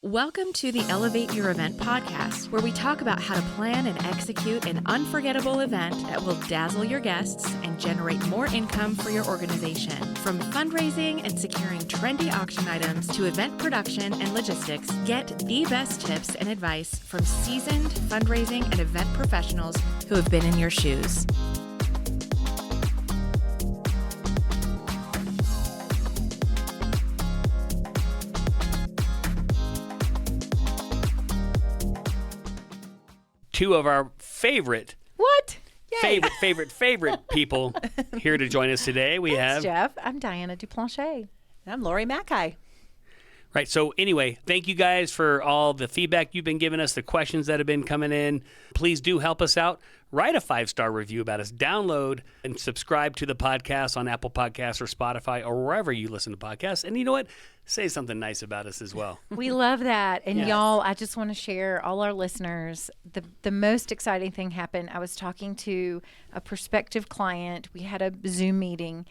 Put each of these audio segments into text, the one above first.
Welcome to the Elevate Your Event podcast, where we talk about how to plan and execute an unforgettable event that will dazzle your guests and generate more income for your organization. From fundraising and securing trendy auction items to event production and logistics, get the best tips and advice from seasoned fundraising and event professionals who have been in your shoes. Two of our favorite people here to join us today. We Thanks, have Jeff. I'm Diana Duplanche. I'm Lori Mackay. Right. So anyway, thank you guys for all the feedback you've been giving us, the questions that have been coming in. Please do help us out. Write a 5-star review about us. Download and subscribe to the podcast on Apple Podcasts or Spotify or wherever you listen to podcasts. And you know what? Say something nice about us as well. We love that. And Yes. y'all, I just want to share all our listeners. The most exciting thing happened. I was talking to a prospective client. We had a Zoom meeting.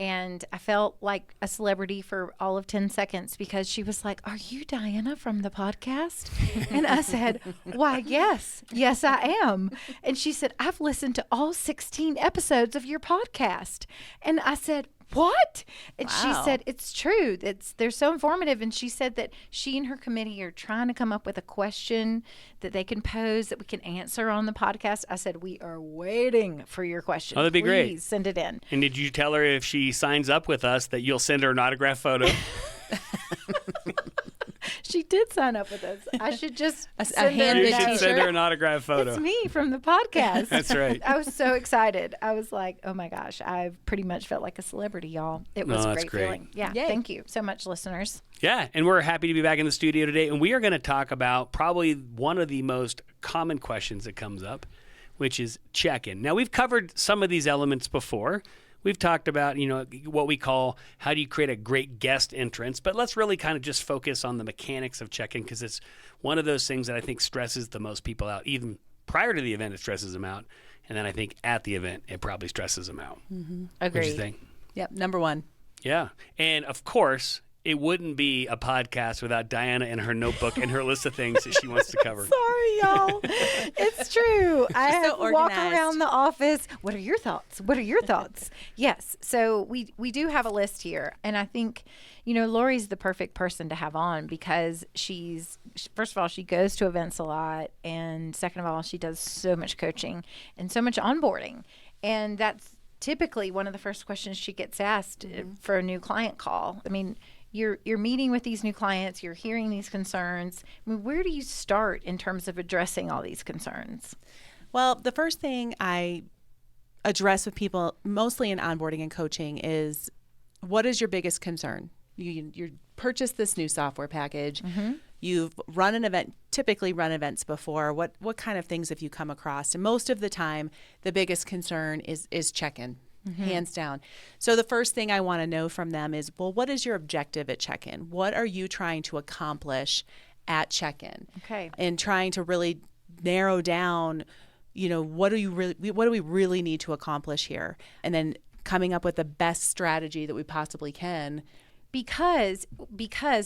And I felt like a celebrity for all of 10 seconds because she was like, "Are you Diana from the podcast?" And I said, "Why, yes, I am." And she said, "I've listened to all 16 episodes of your podcast." And I said, "What?" And she Wow. said, "It's true. They're so informative." And she said that she and her committee are trying to come up with a question that they can pose that we can answer on the podcast. I said, "We are waiting for your question. Oh, that'd be great. Please send it in." And did you tell her if she signs up with us that you'll send her an autograph photo? She did sign up with us. I should just A send her Handbid You a should note. send her an autograph photo. It's me from the podcast. That's right. I was so excited. I was like, "Oh my gosh, I've pretty much felt like a celebrity, y'all." It was No, a that's great great. feeling. Yeah, Yay. thank you so much, listeners. Yeah, and we're happy to be back in the studio today. And we are going to talk about probably one of the most common questions that comes up, which is check-in. Now, we've covered some of these elements before. We've talked about, what we call how do you create a great guest entrance, but let's really kind of just focus on the mechanics of check-in because it's one of those things that I think stresses the most people out. Even prior to the event, it stresses them out. And then I think at the event, it probably stresses them out. Agreed. What do you think? Yep, number one. Yeah. And of course, it wouldn't be a podcast without Diana and her notebook and her list of things that she wants to cover. Sorry, y'all. It's true. I so have to walk organized. around the office. What are your thoughts? What are your thoughts? Yes. So we do have a list here. And I think, Lori's the perfect person to have on because first of all, she goes to events a lot. And second of all, she does so much coaching and so much onboarding. And that's typically one of the first questions she gets asked for a new client call. I mean, you're meeting with these new clients, you're hearing these concerns. I mean, where do you start in terms of addressing all these concerns? Well, the first thing I address with people, mostly in onboarding and coaching, is what is your biggest concern? You purchased this new software package. You've run an event, typically run events before. What kind of things have you come across? And most of the time, the biggest concern is check-in. Hands down. So the first thing I want to know from them is, well, what is your objective at check-in? What are you trying to accomplish at check-in? Okay. And trying to really narrow down, what do we really need to accomplish here? And then coming up with the best strategy that we possibly can. Because,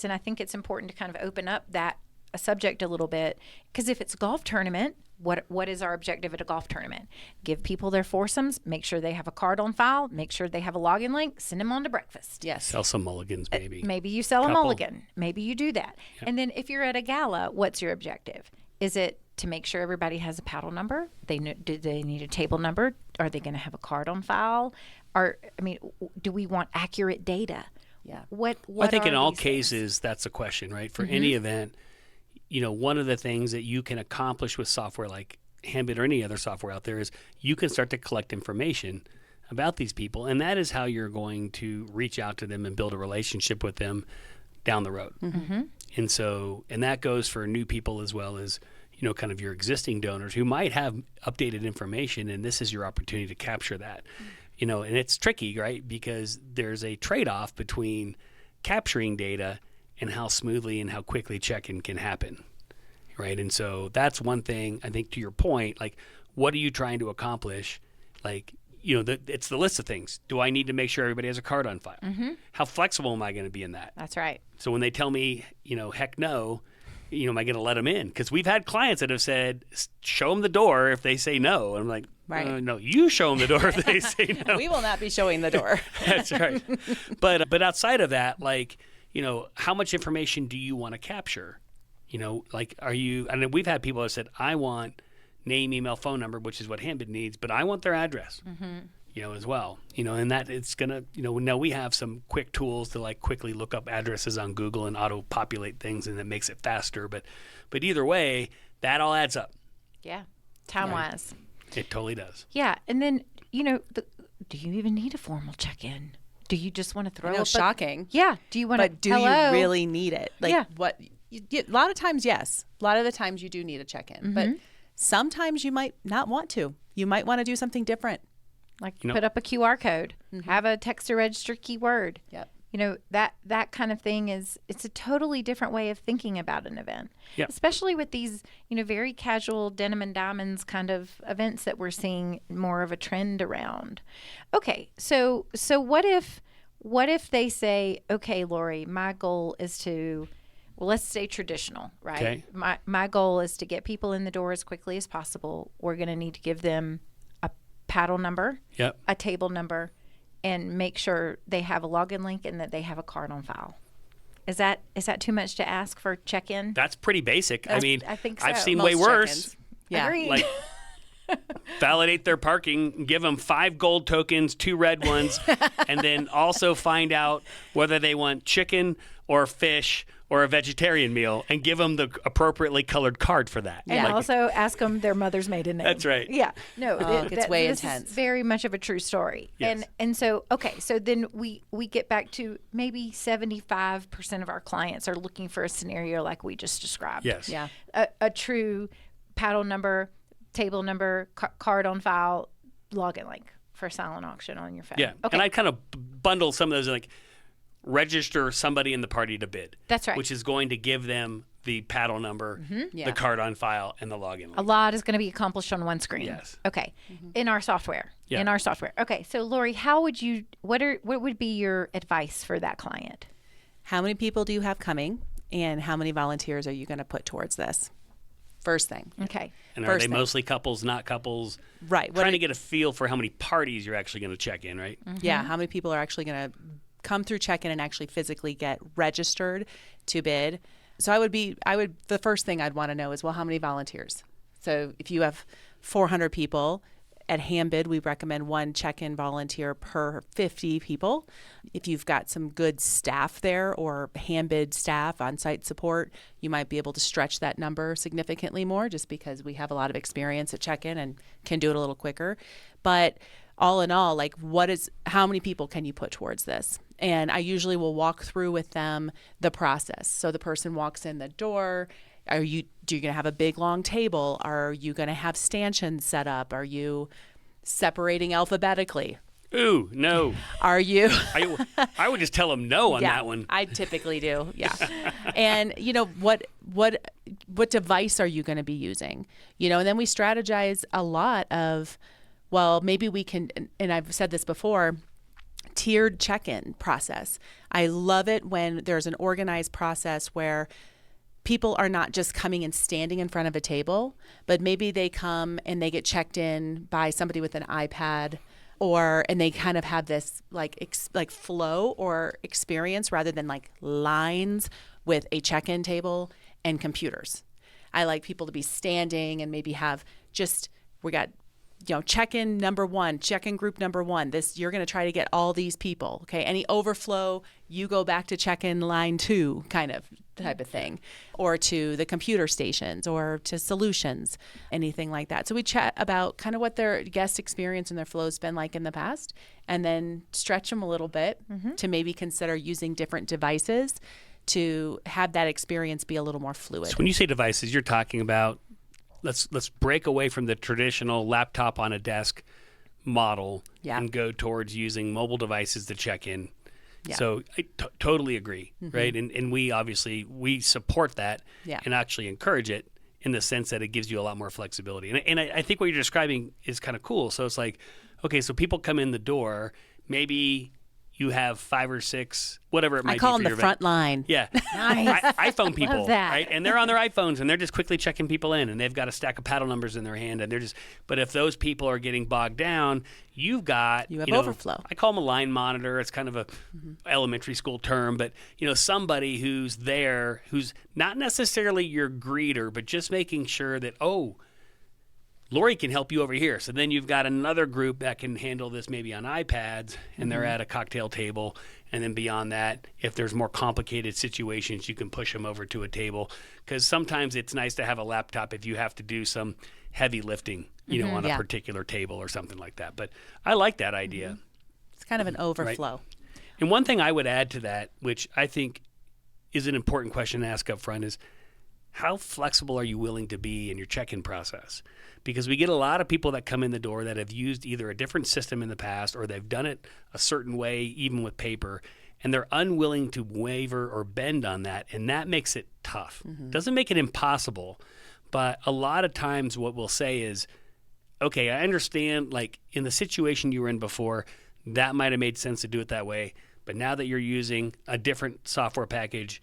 and I think it's important to kind of open up that subject a little bit, because if it's a golf tournament, what is our objective at a golf tournament? Give people their foursomes, make sure they have a card on file, make sure they have a login link, send them on to breakfast. Yes. Sell some mulligans, maybe. Maybe you sell a Couple. mulligan. Maybe you do that. Yep. And then if you're at a gala, what's your objective? Is it to make sure everybody has a paddle number? Do they need a table number? Are they going to have a card on file? Do we want accurate data? Yeah. What I think are in all these things? cases, that's the question, right? For any event, one of the things that you can accomplish with software like Handbid or any other software out there is you can start to collect information about these people. And that is how you're going to reach out to them and build a relationship with them down the road. And that goes for new people as well as, kind of your existing donors who might have updated information. And this is your opportunity to capture that. And it's tricky, right? Because there's a trade-off between capturing data and how smoothly and how quickly check-in can happen, right? And so that's one thing, I think, to your point, like, what are you trying to accomplish? Like, it's the list of things. Do I need to make sure everybody has a card on file? How flexible am I going to be in that? That's right. So when they tell me, heck no, am I going to let them in? Because we've had clients that have said, show them the door if they say no. And I'm like, Right. no, you show them the door if they say no. We will not be showing the door. That's right. But outside of that, like, how much information do you want to capture? Like, and we've had people that said, I want name, email, phone number, which is what Handbid needs, but I want their address. As well, and that it's gonna, now we have some quick tools to like quickly look up addresses on Google and auto populate things, and it makes it faster. But either way, that all adds up. Yeah, time wise. It totally does. Yeah, and then do you even need a formal check-in? Do you just want to throw? Shocking. Yeah. Do you want to? But do you really need it? Like Yeah. what? A lot of times, yes. A lot of the times, you do need a check-in, but sometimes you might not want to. You might want to do something different. Like put up a QR code, have a text to register keyword. Yep. That kind of thing it's a totally different way of thinking about an event. Yep. Especially with these, very casual denim and diamonds kind of events that we're seeing more of a trend around. Okay. So what if they say, okay, Lori, my goal is to, well, let's stay traditional, right? Okay. My goal is to get people in the door as quickly as possible. We're going to need to give them paddle number, Yep. a table number, and make sure they have a login link and that they have a card on file. Is that too much to ask for check-in? That's pretty basic. I mean, I think I've so. seen Most way worse. check-ins. Yeah. Agreed. Like, validate their parking, give them 5 gold tokens, 2 red ones, and then also find out whether they want chicken or fish or a vegetarian meal, and give them the appropriately colored card for that. And Like, also ask them their mother's maiden name. That's right. Yeah. No, it's way this intense. is very much of a true story. Yes. And so, okay, so then we get back to maybe 75% of our clients are looking for a scenario like we just described. yes. Yeah. A true paddle number, table number, card on file, login link for silent auction on your phone. Yeah. Okay. And I kind of bundle some of those, like, register somebody in the party to bid. That's right. Which is going to give them the paddle number, Yeah. the card on file, and the login link. A lot is going to be accomplished on one screen. Yes. Okay. In our software. Yeah. In our software. Okay. So Lori, what would be your advice for that client? How many people do you have coming, and how many volunteers are you going to put towards this? First thing. Okay. And are First they thing. mostly couples, not couples? Right. Trying to get a feel for how many parties you're actually going to check in, right? Yeah. How many people are actually going to come through check-in and actually physically get registered to bid? So the first thing I'd want to know is, well, how many volunteers? So if you have 400 people, at Handbid, we recommend 1 check-in volunteer per 50 people. If you've got some good staff there or Handbid staff, on-site support, you might be able to stretch that number significantly more, just because we have a lot of experience at check-in and can do it a little quicker. But all in all, like, how many people can you put towards this? And I usually will walk through with them the process. So the person walks in the door. Do you going to have a big long table? Are you going to have stanchions set up? Are you separating alphabetically? Ooh, no. Are you? I would just tell them no on Yeah, that one. I typically do. Yeah. And what device are you going to be using? And then we strategize a lot of, well, maybe we can, and I've said this before, tiered check-in process. I love it when there's an organized process where people are not just coming and standing in front of a table, but maybe they come and they get checked in by somebody with an iPad, and they kind of have this like flow or experience rather than like lines with a check-in table and computers. I like people to be standing and maybe have we got check-in number 1, check-in group number 1. You're going to try to get all these people. Okay. Any overflow, you go back to check-in line 2 kind of type of thing, or to the computer stations or to solutions, anything like that. So we chat about kind of what their guest experience and their flow has been like in the past, and then stretch them a little bit to maybe consider using different devices to have that experience be a little more fluid. So when you say devices, you're talking about let's break away from the traditional laptop on a desk model and go towards using mobile devices to check in. Yeah. So I totally agree, right? And we support that and actually encourage it in the sense that it gives you a lot more flexibility. And I think what you're describing is kind of cool. So it's like, okay, so people come in the door, maybe you have 5 or 6, whatever it might be. I call them for the your front event. line. Yeah. Nice. iPhone people, Love that. right? And they're on their iPhones and they're just quickly checking people in and they've got a stack of paddle numbers in their hand and they're just, but if those people are getting bogged down, you have overflow. I call them a line monitor. It's kind of a elementary school term, but somebody who's there, who's not necessarily your greeter, but just making sure that, Lori can help you over here. So then you've got another group that can handle this maybe on iPads and they're at a cocktail table. And then beyond that, if there's more complicated situations, you can push them over to a table. Because sometimes it's nice to have a laptop if you have to do some heavy lifting, on a particular table or something like that. But I like that idea. It's kind of an overflow. Right? And one thing I would add to that, which I think is an important question to ask up front, is how flexible are you willing to be in your check-in process? Because we get a lot of people that come in the door that have used either a different system in the past or they've done it a certain way, even with paper, and they're unwilling to waver or bend on that, and that makes it tough. Doesn't make it impossible, but a lot of times what we'll say is, okay, I understand, like in the situation you were in before, that might have made sense to do it that way, but now that you're using a different software package,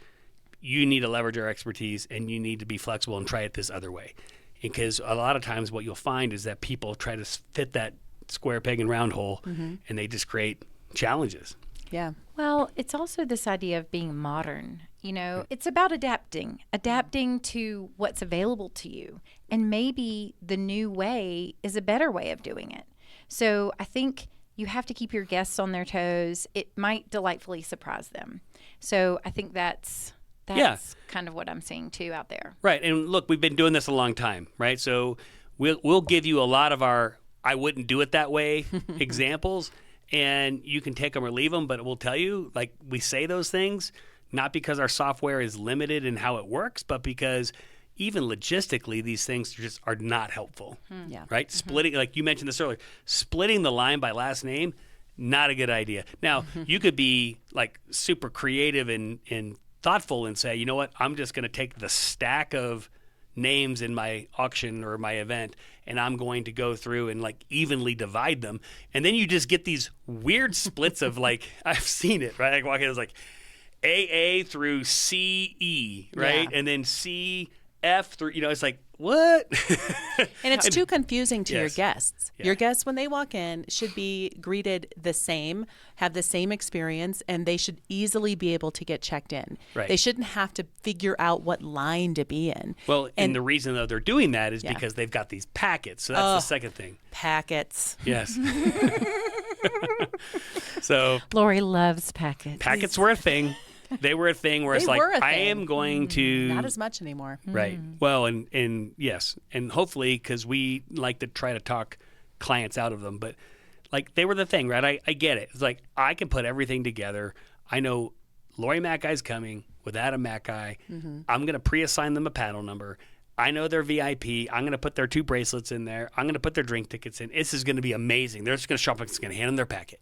you need to leverage our expertise and you need to be flexible and try it this other way. Because a lot of times what you'll find is that people try to fit that square peg and round hole and they just create challenges. Yeah. Well, it's also this idea of being modern. It's about adapting to what's available to you. And maybe the new way is a better way of doing it. So I think you have to keep your guests on their toes. It might delightfully surprise them. So I think that's kind of what I'm seeing too out there. Right. And look, we've been doing this a long time, right? So we'll give you a lot of our I wouldn't do it that way examples, and you can take them or leave them, but we'll tell you, like, we say those things not because our software is limited in how it works, but because even logistically, these things just are not helpful. Yeah. Right? Splitting, like you mentioned this earlier, splitting the line by last name, not a good idea. Now, you could be like super creative and thoughtful and say, you know what, I'm just going to take the stack of names in my auction or my event and I'm going to go through and like evenly divide them. And then you just get these weird splits of like, I've seen it, right? I walk in, it's like AA through CE, right? Yeah. And then CF through, it's like, what? And it's too confusing to your Yes. guests. Yeah. Your guests, when they walk in, should be greeted the same, have the same experience, and they should easily be able to get checked in. Right. They shouldn't have to figure out what line to be in. Well, and the reason though they're doing that is Yeah. because they've got these packets. So that's the second thing. Packets. Yes. So Lori loves packets. packets were a thing. They were a thing where it's They like, were a I thing. am going to. Not as much anymore. Right. Well, and yes. And hopefully, because we like to try to talk clients out of them, but like they were the thing, right? I get it. It's like, I can put everything together. I know Lori Mackey's coming with Adam Mackey. I'm going to pre-assign them a paddle number. I know they're VIP. I'm going to put their 2 bracelets in there. I'm going to put their drink tickets in. This is going to be amazing. They're just going to show up and it's going to hand them their packet.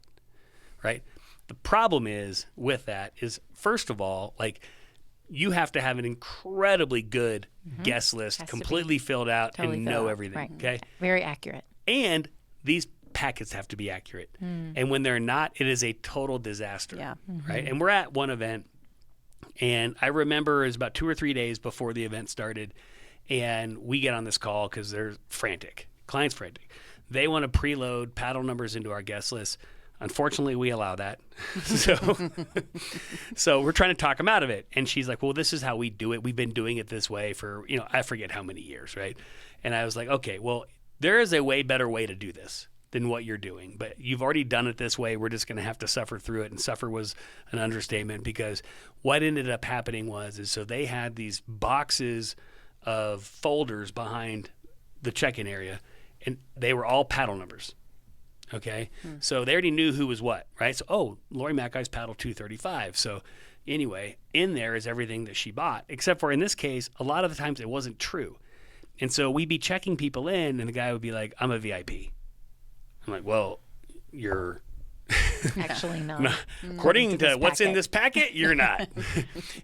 Right? The problem is with that is, first of all, like, you have to have an incredibly good guest list, Has to completely filled out Totally and filled know out. everything. Right. Okay. Very accurate. And these packets have to be accurate. And when they're not, it is a total disaster. Yeah. Right. And we're at one event, and I remember it was about 2 or 3 days before the event started, and we get on this call because they're frantic. Clients frantic. They want to preload paddle numbers into our guest list. Unfortunately, we allow that. So we're trying to talk them out of it. And she's like, well, this is how we do it. We've been doing it this way for, I forget how many years, right? And I was like, okay, well, there is a way better way to do this than what you're doing. But you've already done it this way. We're just going to have to suffer through it. And suffer was an understatement, because what ended up happening is so they had these boxes of folders behind the check-in area, and they were all paddle numbers. Okay, so they already knew who was what, right? So, Lori Mackey's paddle 235. So anyway, in there is everything that she bought, except for in this case, a lot of the times it wasn't true. And so we'd be checking people in, and the guy would be like, I'm a VIP. I'm like, well, you're Actually, no. according to this what's in packet. this packet, you're not.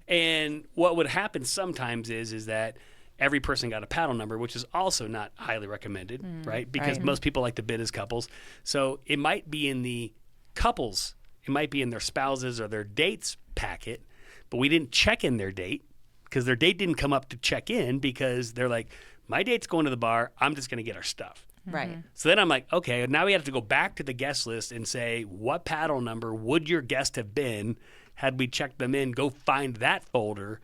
And what would happen sometimes is that every person got a paddle number, which is also not highly recommended, right? Because right. most people like to bid as couples. So it might be in the couples It might be in their spouse's or their date's packet, but we didn't check in their date because their date didn't come up to check in because they're like, my date's going to the bar. I'm just going to get our stuff. Right. So then I'm like, okay, now we have to go back to the guest list and say, what paddle number would your guest have been had we checked them in? Go find that folder.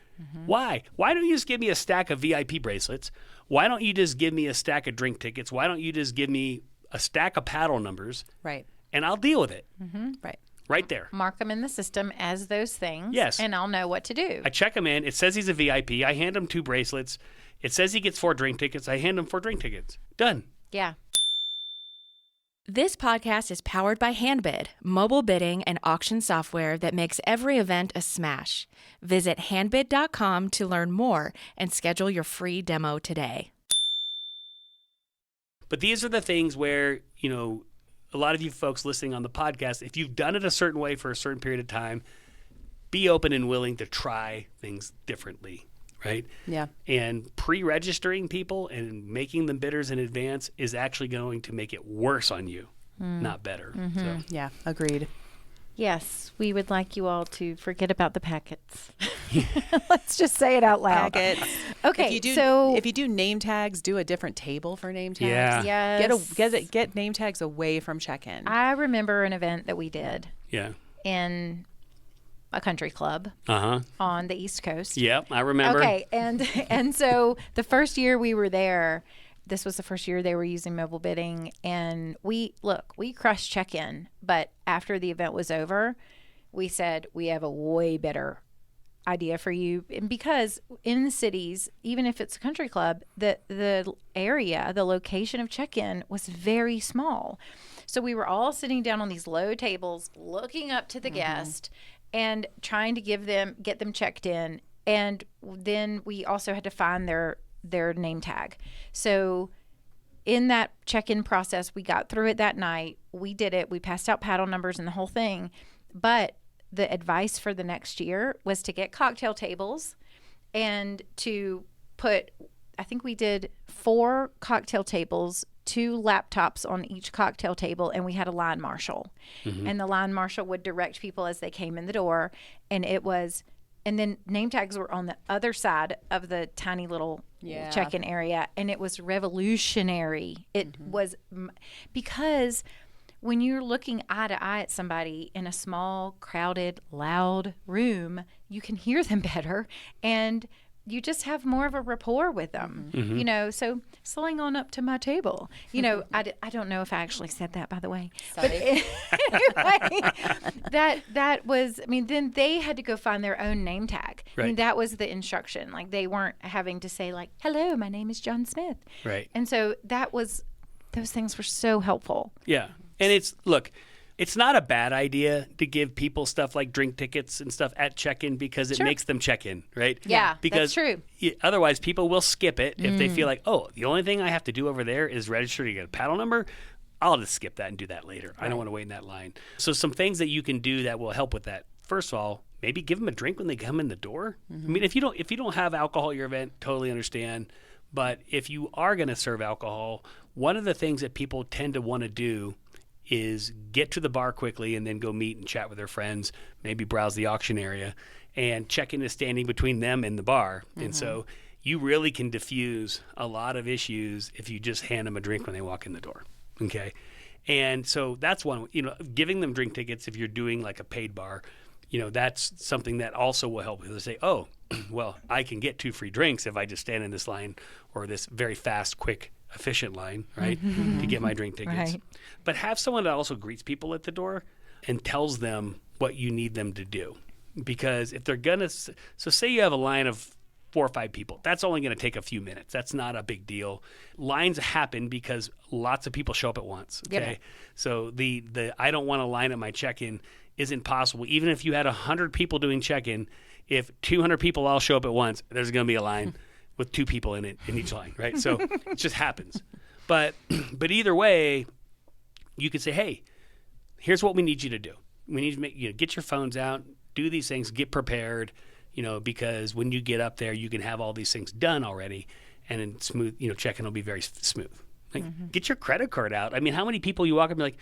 Why? Why don't you just give me a stack of VIP bracelets? Why don't you just give me a stack of drink tickets? Why don't you just give me a stack of paddle numbers? Right. And I'll deal with it. Right. Right there. Mark them in the system as those things. Yes. And I'll know what to do. I check him in. It says he's a VIP. I hand him 2 bracelets. It says he gets 4 drink tickets. I hand him 4 drink tickets. Done. Yeah. This podcast is powered by Handbid, mobile bidding and auction software that makes every event a smash. Visit handbid.com to learn more and schedule your free demo today. But these are the things where, you know, a lot of you folks listening on the podcast, if you've done it a certain way for a certain period of time, be open and willing to try things differently, right? Yeah. And pre-registering people and making them bidders in advance is actually going to make it worse on you, not better. So. Yeah. Agreed. Yes, we would like you all to forget about the packets. Let's just say it out loud. Packets. Okay, if you do name tags, do a different table for name tags. Yeah. yes. Get name tags away from check-in. I remember an event that we did Yeah. in a country club on the East Coast. Yep, I remember. Okay, and so the first year we were there, this was the first year they were using mobile bidding, and we crushed check-in, but after the event was over, we said we have a way better idea for you. And because in the cities, even if it's a country club, the area, the location of check-in was very small. So we were all sitting down on these low tables looking up to the guest and trying to get them checked in. And then we also had to find their name tag. So in that check-in process, we got through it that night. We did it. We passed out paddle numbers and the whole thing. But the advice for the next year was to get cocktail tables and to put, I think we did 4 cocktail tables, 2 laptops on each cocktail table, and we had a line marshal. And the line marshal would direct people as they came in the door. And then name tags were on the other side of the tiny little check-in area, and it was revolutionary. It was because when you're looking eye to eye at somebody in a small, crowded, loud room, you can hear them better, and you just have more of a rapport with them, you know. So slowing on up to my table, you know, I don't know if I actually said that, by the way. But anyway, that was, I mean, then they had to go find their own name tag. Right. I mean, that was the instruction. Like, they weren't having to say, like, hello, my name is John Smith. Right. And so those things were so helpful. Yeah. And it's not a bad idea to give people stuff like drink tickets and stuff at check-in because it makes them check in, right? Yeah, because that's true. Otherwise, people will skip it if they feel like, oh, the only thing I have to do over there is register to get a paddle number. I'll just skip that and do that later. I don't want to wait in that line. So some things that you can do that will help with that. First of all, maybe give them a drink when they come in the door. I mean, if you don't have alcohol at your event, totally understand. But if you are going to serve alcohol, one of the things that people tend to want to do is get to the bar quickly and then go meet and chat with their friends, maybe browse the auction area, and check-in is standing between them and the bar. And so you really can diffuse a lot of issues if you just hand them a drink when they walk in the door, okay? And so that's one, you know, giving them drink tickets if you're doing like a paid bar, you know, that's something that also will help. They say, oh, well, I can get 2 free drinks if I just stand in this line or this very fast, quick, efficient line, right, to get my drink tickets. Right. But have someone that also greets people at the door and tells them what you need them to do. Because if they're going to, so say you have a line of 4 or 5 people, that's only going to take a few minutes. That's not a big deal. Lines happen because lots of people show up at once, okay? Yep. So the I don't want a line at my check-in isn't possible. Even if you had 100 people doing check-in, if 200 people all show up at once, there's going to be a line with 2 people in it in each line, right? So it just happens. But either way, you could say, hey, here's what we need you to do. We need to get your phones out, do these things, get prepared, you know, because when you get up there, you can have all these things done already, and then smooth, you know, check-in will be very smooth. Like, get your credit card out. I mean, how many people you walk up and be like,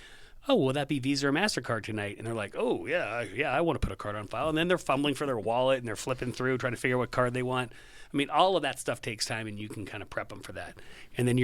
oh, will that be Visa or MasterCard tonight? And they're like, oh, yeah, I want to put a card on file. And then they're fumbling for their wallet and they're flipping through, trying to figure out what card they want. I mean, all of that stuff takes time, and you can kind of prep them for that. And then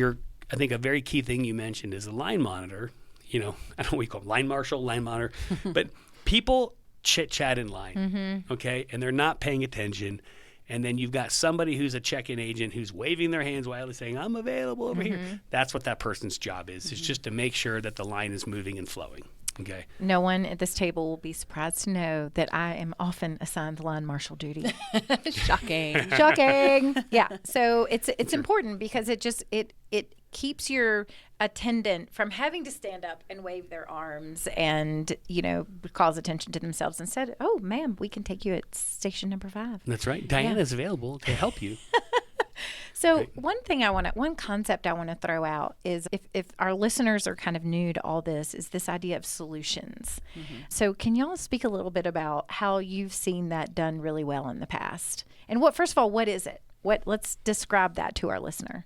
I think a very key thing you mentioned is a line monitor. I don't know what you call them, line marshal, line monitor. But people chit-chat in line, okay? And they're not paying attention. And then you've got somebody who's a check-in agent who's waving their hands wildly saying, I'm available over here. That's what that person's job is. It's just to make sure that the line is moving and flowing. Okay. No one at this table will be surprised to know that I am often assigned line marshal duty. Shocking. Shocking. Yeah. So it's important because it keeps your attendant from having to stand up and wave their arms and, cause attention to themselves. Instead, oh, ma'am, we can take you at station number 5. That's right. Diana's available to help you. So Right. one concept I want to throw out is if our listeners are kind of new to all this, is this idea of solutions. So can y'all speak a little bit about how you've seen that done really well in the past? And first of all, what is it? Let's describe that to our listener.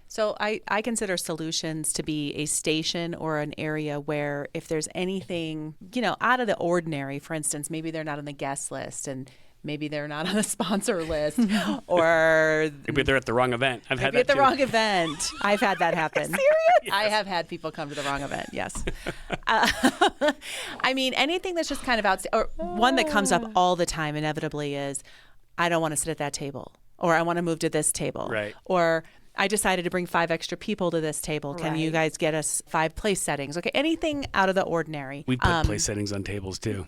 So I consider solutions to be a station or an area where if there's anything, out of the ordinary, for instance, maybe they're not on the guest list and maybe they're not on the sponsor list, or Maybe they're at the wrong event. I've had maybe that at the too. wrong event. I've had that happen. Serious? I have had people come to the wrong event. Yes. I mean, anything that's just kind of out, or one that comes up all the time inevitably is, I don't want to sit at that table, or I want to move to this table, Right. or I decided to bring 5 extra people to this table. Can you Right. guys get us 5 place settings? Okay, anything out of the ordinary. We put place settings on tables too.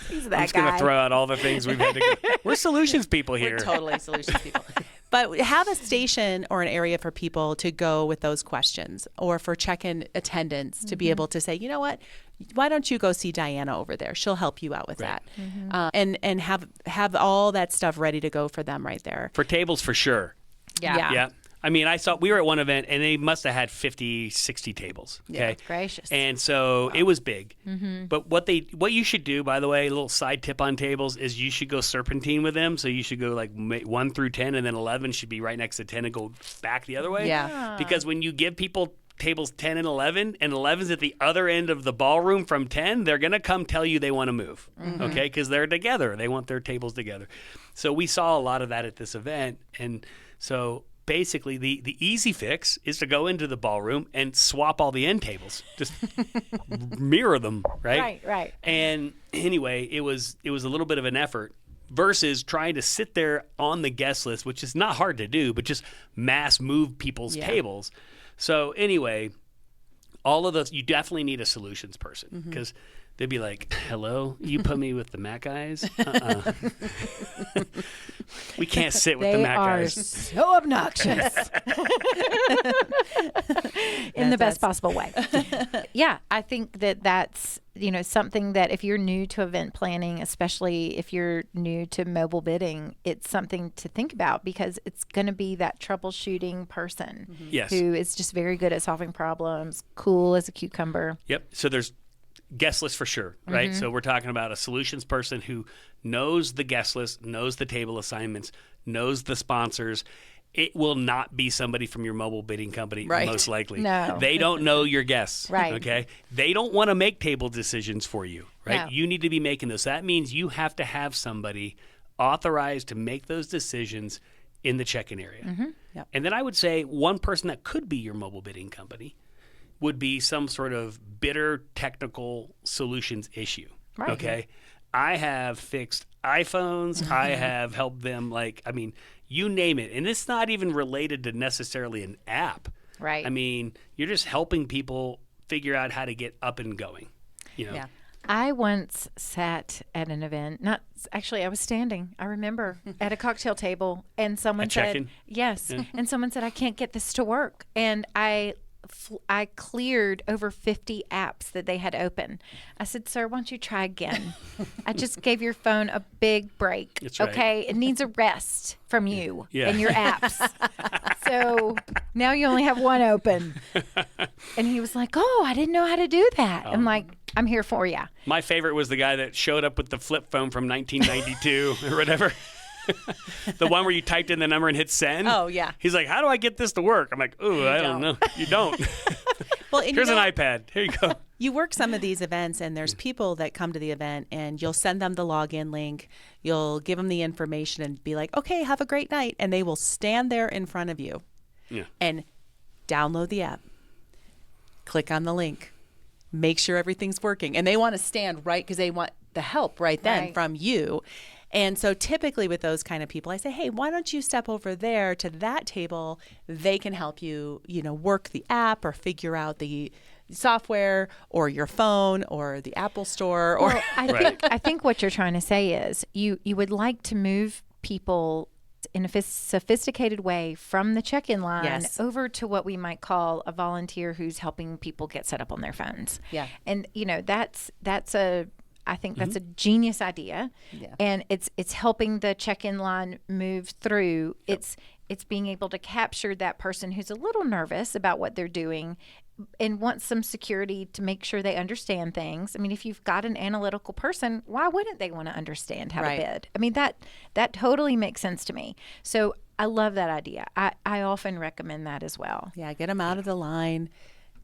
He's I'm that just going guy. to throw out all the things we've had to go. We're solutions people here. We're totally solutions people. But have a station or an area for people to go with those questions, or for check-in attendants to be able to say, you know what, why don't you go see Diana over there? She'll help you out with Right. that. And have all that stuff ready to go for them right there. For tables, for sure. Yeah. Yeah. I mean, we were at one event and they must have had 50, 60 tables. Okay. Gracious. And so it was big. But what you should do, by the way, a little side tip on tables, is you should go serpentine with them. So you should go like 1 through 10, and then 11 should be right next to 10 and go back the other way. Yeah. Because when you give people tables 10 and 11's at the other end of the ballroom from 10, they're going to come tell you they want to move. Okay. Because they're together. They want their tables together. So we saw a lot of that at this event. And so basically the easy fix is to go into the ballroom and swap all the end tables. Just mirror them, right? Right. And anyway, it was a little bit of an effort versus trying to sit there on the guest list, which is not hard to do, but just mass move people's tables. So anyway, all of those, you definitely need a solutions person, because they'd be like, hello, you put me with the Mac guys? We can't sit with the They Mac are guys. so obnoxious in the best possible way. Yeah, I think that's something that if you're new to event planning, especially if you're new to mobile bidding, it's something to think about, because it's going to be that troubleshooting person Yes. who is just very good at solving problems, cool as a cucumber. Yep. So there's guest list for sure, right? So we're talking about a solutions person who knows the guest list, knows the table assignments, knows the sponsors. It will not be somebody from your mobile bidding company, Right. most likely. No. They don't know your guests. Right. Okay. They don't want to make table decisions for you, right? No. You need to be making those. That means you have to have somebody authorized to make those decisions in the check-in area. Yep. And then I would say one person that could be your mobile bidding company would be some sort of bidder technical solutions issue. Right. Okay. I have fixed iPhones. I have helped them, you name it. And it's not even related to necessarily an app. Right. I mean, you're just helping people figure out how to get up and going. Yeah. I once sat at an event, I was standing, I remember, at a cocktail table, and someone At said, Checkin? yes, and someone said, I can't get this to work. And I cleared over 50 apps that they had open. I said, sir, why don't you try again? I just gave your phone a big break. That's right. Okay, it needs a rest from you Yeah. and your apps. So now you only have one open. And he was like, oh, I didn't know how to do that. I'm like, I'm here for you. My favorite was the guy that showed up with the flip phone from 1992 or whatever. The one where you typed in the number and hit send. Oh, yeah. He's like, how do I get this to work? I'm like, ooh, I don't know. You don't. Well, and Here's an iPad. Here you go. you work some of these events, and there's people that come to the event, and you'll send them the login link. You'll give them the information and be like, okay, have a great night. And they will stand there in front of you and download the app, click on the link, make sure everything's working. And they want to stand right because they want the help right then from you. And so typically with those kind of people, I say, hey, why don't you step over there to that table? They can help you, work the app or figure out the software or your phone or the Apple Store. Or Well, I think what you're trying to say is you would like to move people in a sophisticated way from the check-in line over to what we might call a volunteer who's helping people get set up on their phones. Yeah. And I think that's a genius idea, and it's helping the check-in line move through. It's being able to capture that person who's a little nervous about what they're doing and wants some security to make sure they understand things. I mean, if you've got an analytical person, why wouldn't they want to understand how to bid? I mean, that totally makes sense to me. So I love that idea. I often recommend that as well. Yeah, get them out of the line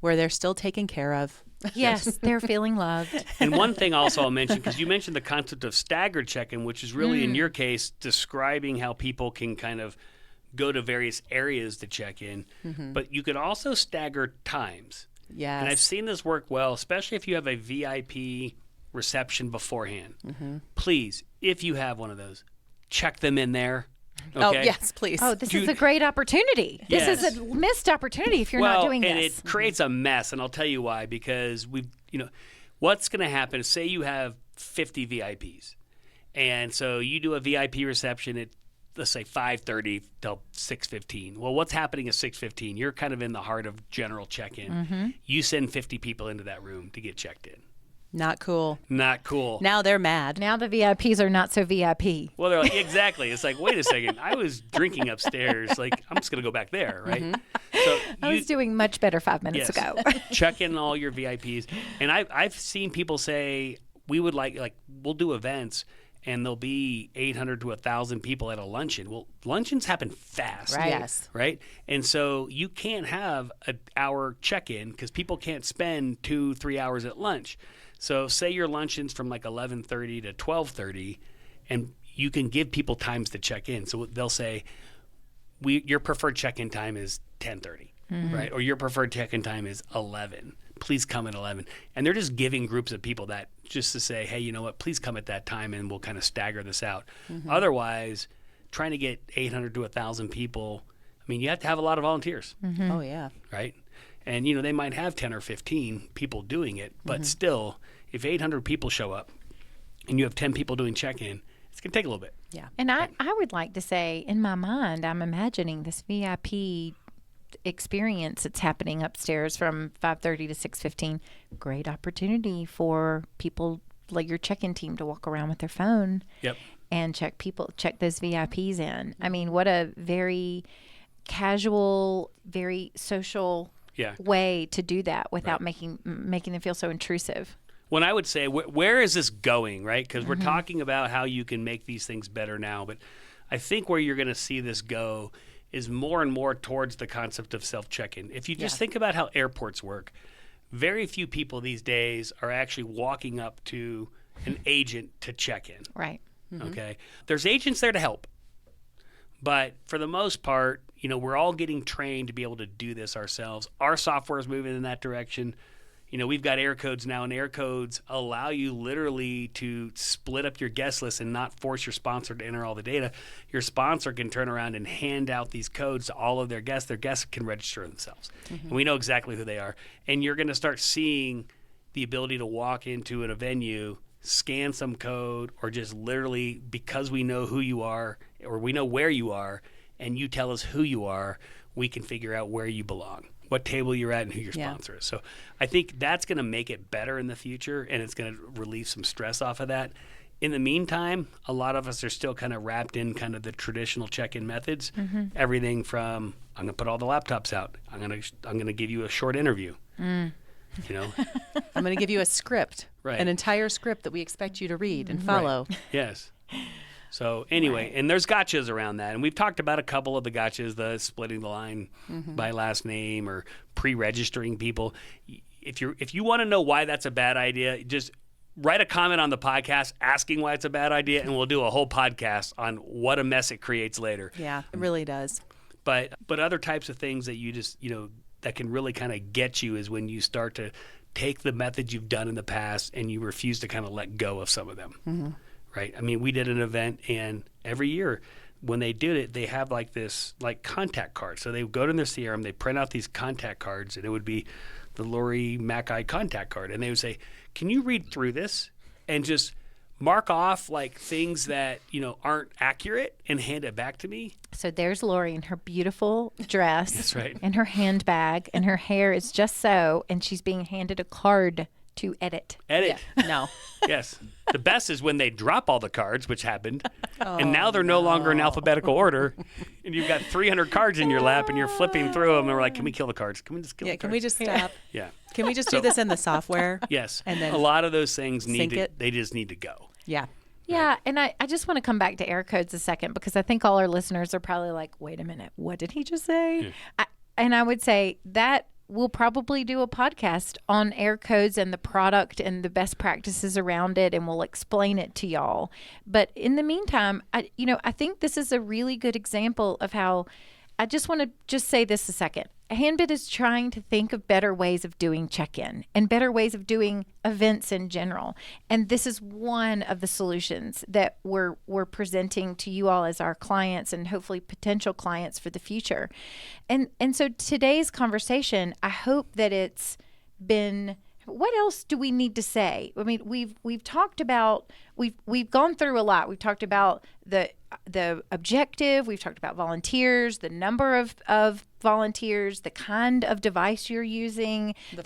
where they're still taken care of. Yes, they're feeling loved. And one thing also I'll mention, because you mentioned the concept of staggered check-in, which is really, in your case, describing how people can kind of go to various areas to check in. But you could also stagger times. Yes. And I've seen this work well, especially if you have a VIP reception beforehand. Please, if you have one of those, check them in there. Okay? Oh, yes, please. Oh, this is a great opportunity. This is a missed opportunity if you're not doing this. And it creates a mess, and I'll tell you why. Because what's going to happen is, say you have 50 VIPs, and so you do a VIP reception at, let's say, 5:30 till 6:15. Well, what's happening at 6:15? You're kind of in the heart of general check-in. You send 50 people into that room to get checked in. Not cool. Not cool. Now they're mad. Now the VIPs are not so VIP. Well, they're like, exactly. It's like, wait a second. I was drinking upstairs. Like, I'm just going to go back there, right? So I was doing much better 5 minutes ago. Check in all your VIPs. And I've seen people say, we would like we'll do events, and there'll be 800 to 1,000 people at a luncheon. Well, luncheons happen fast. Right. Yes. Right? And so you can't have an hour check-in because people can't spend 2-3 hours at lunch. So say your luncheon's from like 11:30 to 12:30, and you can give people times to check in. So they'll say, your preferred check-in time is 10:30, right? Or your preferred check-in time is 11. Please come at 11. And they're just giving groups of people that, just to say, hey, you know what, please come at that time, and we'll kind of stagger this out. Otherwise, trying to get 800 to 1,000 people, I mean, you have to have a lot of volunteers, Oh, yeah. right? And, they might have 10 or 15 people doing it, but still, if 800 people show up and you have 10 people doing check-in, it's going to take a little bit. Yeah. And I would like to say, in my mind, I'm imagining this VIP experience that's happening upstairs from 5:30 to 6:15. Great opportunity for people like your check-in team to walk around with their phone and check those VIPs in. I mean, what a very casual, very social way to do that without making them feel so intrusive. When I would say, where is this going, right? Because we're talking about how you can make these things better now, but I think where you're going to see this go is more and more towards the concept of self-check-in. If you just think about how airports work, very few people these days are actually walking up to an agent to check in. Right. Okay? There's agents there to help. But for the most part, we're all getting trained to be able to do this ourselves. Our software is moving in that direction. We've got air codes now, and air codes allow you literally to split up your guest list and not force your sponsor to enter all the data. Your sponsor can turn around and hand out these codes to all of their guests. Their guests can register themselves. And we know exactly who they are. And you're going to start seeing the ability to walk into a venue, scan some code, or just literally, because we know who you are or we know where you are and you tell us who you are, we can figure out where you belong, what table you're at, and who your sponsor is. So I think that's going to make it better in the future, and it's going to relieve some stress off of that. In the meantime, a lot of us are still kind of wrapped in kind of the traditional check-in methods. Everything from, I'm going to put all the laptops out. I'm going to give you a short interview. I'm going to give you a script, an entire script that we expect you to read and follow. Yes. So anyway, and there's gotchas around that. And we've talked about a couple of the gotchas, the splitting the line by last name or pre-registering people. If you want to know why that's a bad idea, just write a comment on the podcast asking why it's a bad idea, and we'll do a whole podcast on what a mess it creates later. Yeah, it really does. But other types of things that you just, that can really kind of get you is when you start to take the methods you've done in the past and you refuse to kind of let go of some of them, right? I mean, we did an event, and every year when they did it, they have like this contact card. So they would go to their CRM, they print out these contact cards, and it would be the Lori Mackay contact card. And they would say, can you read through this and just mark off like things that, aren't accurate and hand it back to me? So there's Lori in her beautiful dress. That's right. And her handbag, and her hair is just so, and she's being handed a card to edit. Edit. No. Yes. The best is when they drop all the cards, which happened, and now they're no longer in alphabetical order, and you've got 300 cards in your lap, and you're flipping through them, and we're like, can we kill the cards? Can we just kill the cards? Can we just stop? Yeah. Can we just do this in the software? Yes. And then a lot of those things sync it? they just need to go. Yeah. Yeah, and I just want to come back to air codes a second, because I think all our listeners are probably like, wait a minute, what did he just say? Yeah. I would say that we'll probably do a podcast on air codes and the product and the best practices around it, and we'll explain it to y'all. But in the meantime, I think this is a really good example of how, I just want to just say this a second. Handbid is trying to think of better ways of doing check-in and better ways of doing events in general. And this is one of the solutions that we're presenting to you all as our clients and hopefully potential clients for the future. And so today's conversation, I hope that it's been, what else do we need to say? I mean, we've talked about, we've gone through a lot. We've talked about the objective, we've talked about volunteers, the number of volunteers, the kind of device you're using, the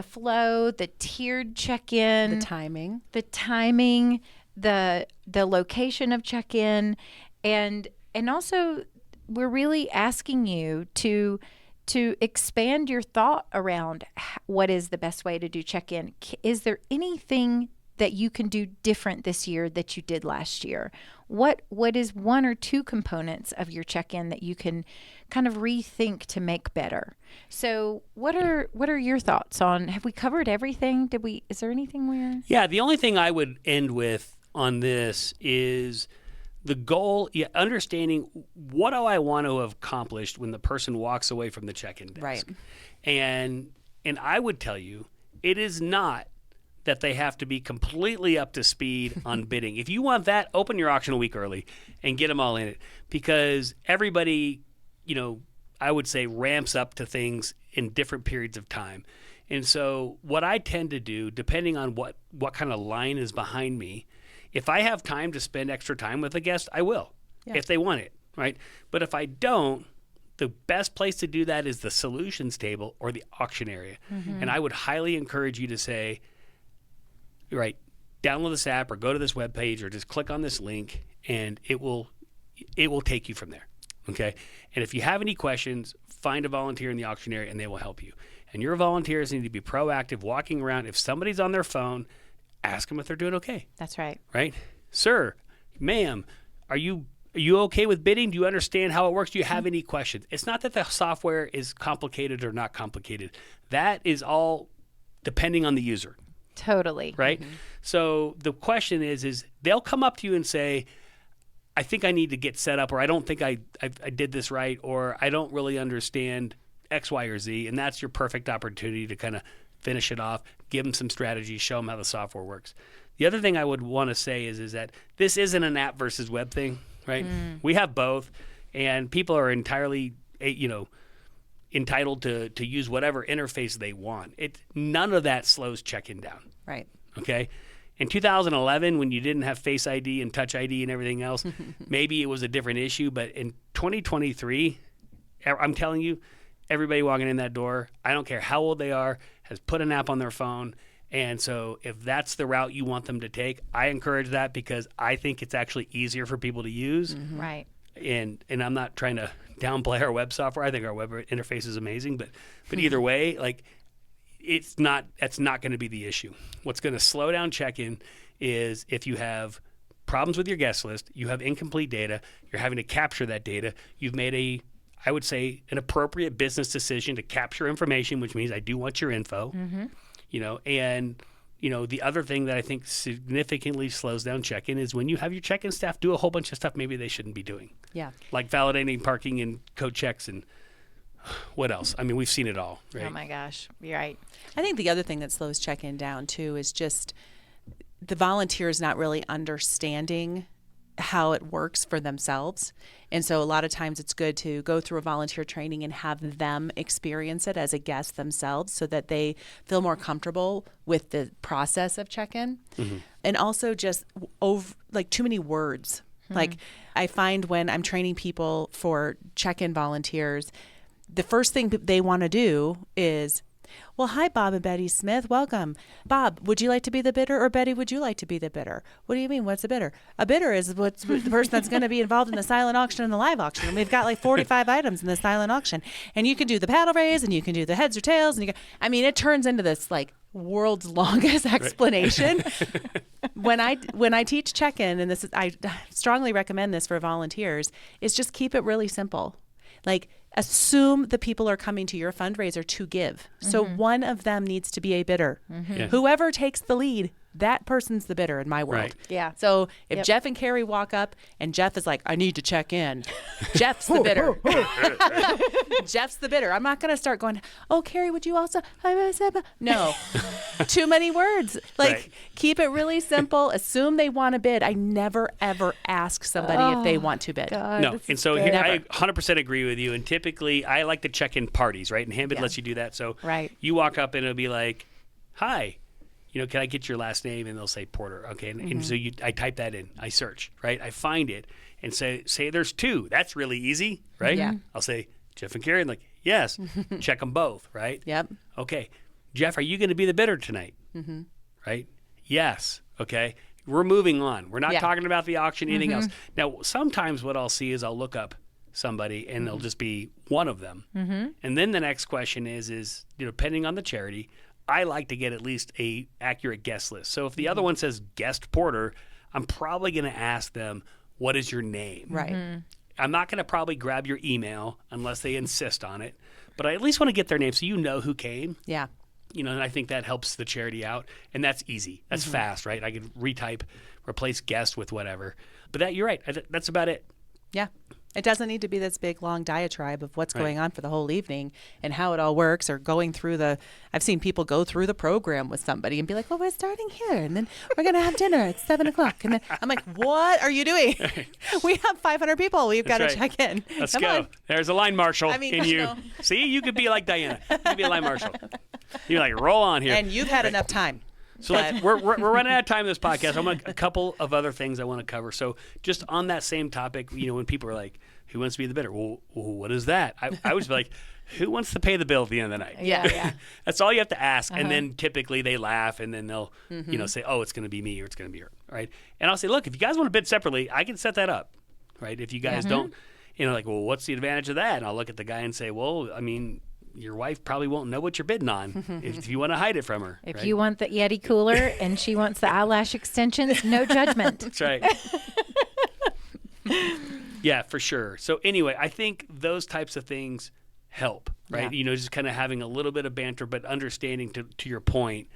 flow, the tiered check-in, The timing, the location of check-in, and also we're really asking you to expand your thought around what is the best way to do check-in. Is there anything that you can do different this year that you did last year? What is one or two components of your check-in that you can kind of rethink to make better? So what are your thoughts on, have we covered everything? Is there anything we're... Yeah, the only thing I would end with on this is the goal, understanding what do I want to have accomplished when the person walks away from the check-in desk. Right. And I would tell you, it is not that they have to be completely up to speed on bidding. If you want that, open your auction a week early and get them all in it, because everybody, I would say ramps up to things in different periods of time. And so what I tend to do, depending on what kind of line is behind me, if I have time to spend extra time with a guest, I will, if they want it, right? But if I don't, the best place to do that is the solutions table or the auction area. Mm-hmm. And I would highly encourage you to say, right, download this app or go to this webpage or just click on this link, and it will take you from there, okay? And if you have any questions, find a volunteer in the auction area and they will help you. And your volunteers need to be proactive, walking around. If somebody's on their phone, ask them if they're doing okay. That's right. Right? Sir, ma'am, are you okay with bidding? Do you understand how it works? Do you have any questions? It's not that the software is complicated or not complicated. That is all depending on the user. Totally. Right? Mm-hmm. So the question is they'll come up to you and say, I think I need to get set up, or I don't think I did this right, or I don't really understand X, Y, or Z. And that's your perfect opportunity to kind of finish it off, give them some strategies, show them how the software works. The other thing I would want to say is that this isn't an app versus web thing, right? We have both, and people are entirely, entitled to use whatever interface they want. None of that slows check-in down. Right. Okay? In 2011, when you didn't have Face ID and Touch ID and everything else, maybe it was a different issue. But in 2023, I'm telling you, everybody walking in that door, I don't care how old they are, has put an app on their phone. And so if that's the route you want them to take, I encourage that, because I think it's actually easier for people to use. Mm-hmm. Right. And I'm not trying to downplay our web software. I think our web interface is amazing, but either way, like, that's not going to be the issue. What's going to slow down check-in is if you have problems with your guest list. You have incomplete data. You're having to capture that data. You've made I would say, an appropriate business decision to capture information, which means I do want your info. And the other thing that I think significantly slows down check-in is when you have your check-in staff do a whole bunch of stuff maybe they shouldn't be doing. Yeah. Like validating parking and code checks and what else? I mean, we've seen it all, right? Oh my gosh, you're right. I think the other thing that slows check-in down too is just the volunteers not really understanding how it works for themselves. And so a lot of times it's good to go through a volunteer training and have them experience it as a guest themselves so that they feel more comfortable with the process of check-in. And also just too many words. Like I find when I'm training people for check-in volunteers, the first thing they want to do is, well, hi, Bob and Betty Smith. Welcome. Bob, would you like to be the bidder? Or Betty, would you like to be the bidder? What do you mean? What's a bidder? A bidder is what's the person that's going to be involved in the silent auction and the live auction. And we've got like 45 items in the silent auction. And you can do the paddle raise and you can do the heads or tails. And it turns into this like world's longest explanation. When I teach check-in, and I strongly recommend this for volunteers, is just keep it really simple. Like, assume the people are coming to your fundraiser to give. So one of them needs to be a bidder. Whoever takes the lead, that person's the bidder in my world. Right. Yeah. So if Jeff and Carrie walk up and Jeff is like, I need to check in, Jeff's the bidder. Jeff's the bidder. I'm not going to start going, oh, Carrie, would you also? No. Too many words. Like, keep it really simple. Assume they want to bid. I never, ever ask somebody if they want to bid. God, No, and so good. here, I 100% agree with you. And typically, I like to check in parties, right? And Handbid lets you do that. So you walk up and it'll be like, hi, can I get your last name? And they'll say Porter. Okay. And so I type that in. I search, right? I find it and say there's two. That's really easy, right? Yeah. I'll say Jeff and Carrie. And like, yes, check them both, right? Yep. Okay. Jeff, are you going to be the bidder tonight? Right? Yes. Okay. We're moving on. We're not talking about the auction, anything else. Now, sometimes what I'll see is I'll look up somebody and they'll just be one of them. And then the next question is depending on the charity, I like to get at least a accurate guest list. So if the other one says guest Porter, I'm probably going to ask them, what is your name? Right. I'm not going to probably grab your email unless they insist on it, but I at least want to get their name so you know who came. Yeah. And I think that helps the charity out, and that's easy. That's fast, right? I can replace guest with whatever. But you're right. That's about it. Yeah. It doesn't need to be this big, long diatribe of what's going on for the whole evening and how it all works, or going through I've seen people go through the program with somebody and be like, well, we're starting here and then we're going to have dinner at 7:00. And then I'm like, what are you doing? We have 500 people. We've got to check in. Let's Come go. on. There's a line marshal in you. No. See, you could be like Diana. You could be a line marshal. You're like, roll on here. And you've had enough time. So we're running out of time in this podcast. I want a couple of other things I want to cover. So just on that same topic, when people are like, who wants to be the bidder? Well, what is that? I was like, who wants to pay the bill at the end of the night? Yeah. That's all you have to ask. And then typically they laugh and then they'll, say, oh, it's going to be me or it's going to be her. Right. And I'll say, look, if you guys want to bid separately, I can set that up. Right. If you guys don't, like, well, what's the advantage of that? And I'll look at the guy and say, well, I mean, your wife probably won't know what you're bidding on if you want to hide it from her. If you want the Yeti cooler and she wants the eyelash extensions, no judgment. That's right. Yeah, for sure. So anyway, I think those types of things help, right? Yeah. Just kind of having a little bit of banter, but understanding to your point,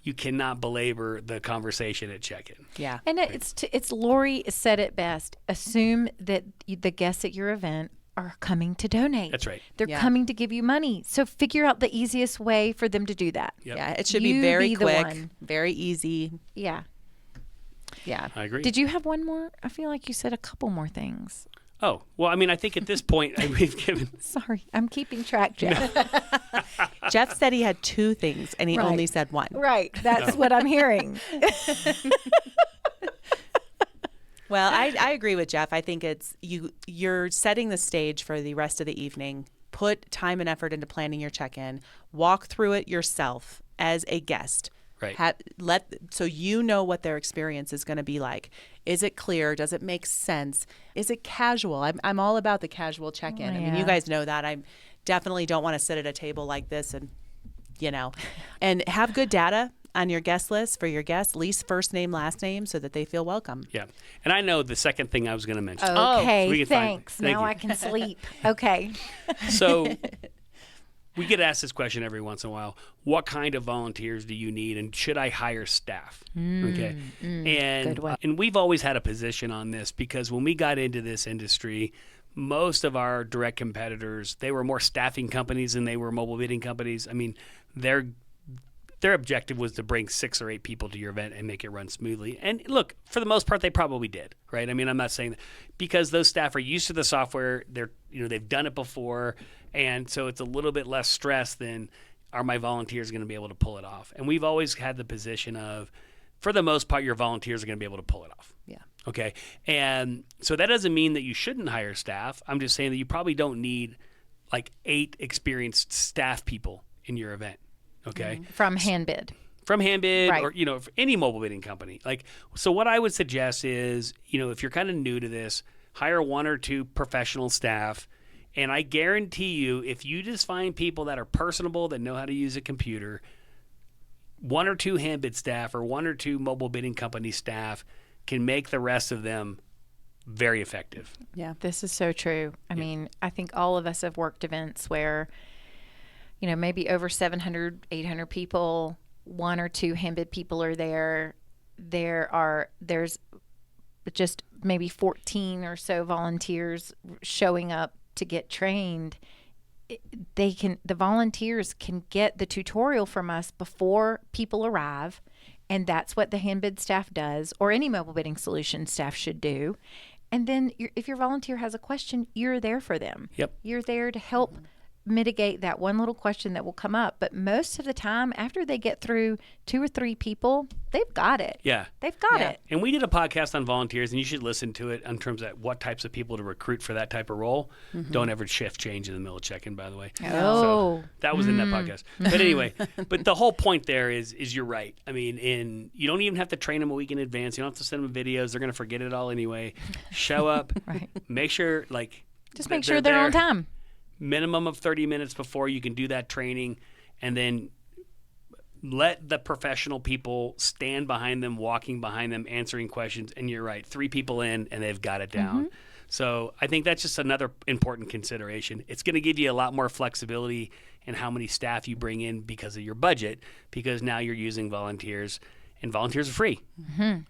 you cannot belabor the conversation at check-in. Yeah. And it's Lori said it best. Assume that the guests at your event are coming to donate. That's right. They're coming to give you money. So figure out the easiest way for them to do that. Yep. Yeah. It should You be very be the quick, one. very easy. Yeah. Yeah. I agree. Did you have one more? I feel like you said a couple more things. Oh, well, I mean, I think at this point we've given... Sorry, I'm keeping track, Jeff. Jeff said he had 2 things and he Right. only said 1. Right. That's what I'm hearing. Well, I agree with Jeff. I think it's you're setting the stage for the rest of the evening. Put time and effort into planning your check-in. Walk through it yourself as a guest. Right. So you know what their experience is going to be like. Is it clear? Does it make sense? Is it casual? I'm all about the casual check-in. I mean, you guys know that. I definitely don't want to sit at a table like this and and have good data. on your guest list for your guests, least first name, last name, so that they feel welcome. Yeah. And I know the second thing I was going to mention. Okay, we can thanks. Thank Now you. I can sleep. Okay. So we get asked this question every once in a while. What kind of volunteers do you need, and should I hire staff? Okay. good one. And we've always had a position on this because when we got into this industry, most of our direct competitors, they were more staffing companies than they were mobile bidding companies. I mean, their objective was to bring 6 or 8 people to your event and make it run smoothly. And look, for the most part, they probably did, right? I mean, I'm not saying that because those staff are used to the software. They've done it before, and so it's a little bit less stress than are my volunteers going to be able to pull it off? And we've always had the position of, for the most part, your volunteers are going to be able to pull it off. Yeah. Okay. And so that doesn't mean that you shouldn't hire staff. I'm just saying that you probably don't need like 8 experienced staff people in your event. Okay. From Handbid. From Handbid Right. or, for any mobile bidding company. So what I would suggest is, if you're kind of new to this, hire 1 or 2 professional staff. And I guarantee you, if you just find people that are personable, that know how to use a computer, 1 or 2 Handbid staff or 1 or 2 mobile bidding company staff can make the rest of them very effective. Yeah. This is so true. I mean, I think all of us have worked events where, maybe over 700, 800 people, 1 or 2 Handbid people are there. There's just maybe 14 or so volunteers showing up to get trained. The volunteers can get the tutorial from us before people arrive. And that's what the Handbid staff does, or any mobile bidding solution staff should do. And then if your volunteer has a question, you're there for them. Yep. You're there to help mitigate that one little question that will come up. But most of the time, after they get through 2 or 3 people, they've got it. Yeah. They've got Yeah. it. And we did a podcast on volunteers, and you should listen to it in terms of what types of people to recruit for that type of role. Don't ever shift change in the middle of check-in, by the way. Oh. So that was in that podcast. But anyway, but the whole point there is you're right. I mean, you don't even have to train them a week in advance. You don't have to send them videos. They're going to forget it all anyway. Show up. Right. Make sure, Just make sure they're on time. Minimum of 30 minutes before you can do that training, and then let the professional people stand behind them, walking behind them, answering questions. And you're right, 3 people in and they've got it down. So I think that's just another important consideration. It's going to give you a lot more flexibility in how many staff you bring in because of your budget, because now you're using volunteers, and volunteers are free,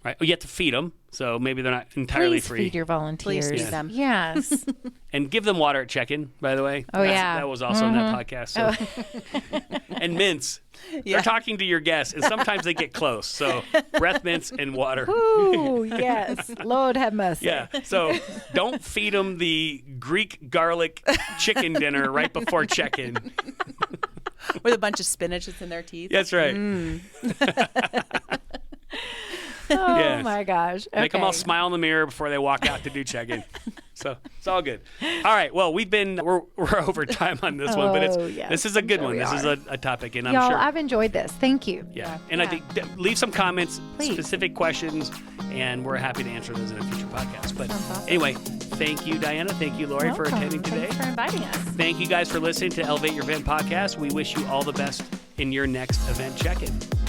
right? You have to feed them, so maybe they're not entirely Please free. feed your volunteers. Please feed them. Yes. And give them water at check-in, by the way. Oh, yeah. That was also in that podcast. So. And mints. They're talking to your guests, and sometimes they get close. So breath mints and water. Ooh, yes. Lord have mercy. Yeah. So don't feed them the Greek garlic chicken dinner right before check-in. With a bunch of spinach that's in their teeth. That's right. Oh, Yes. my gosh. Okay. Make them all smile in the mirror before they walk out to do check-in. So it's all good. All right. Well, we're over time on this one, but Oh, yes, this is a good I'm sure one. we This is are. a topic, and I'm Y'all, sure. I've enjoyed this. Thank you. Yeah. And I think leave some comments, Please. specific questions, and we're happy to answer those in a future podcast. But Sounds awesome. anyway, thank you, Diana. Thank you, Lori, for Welcome. attending today. Thanks for inviting us. Thank you guys for listening to Elevate Your Event podcast. We wish you all the best in your next event check-in.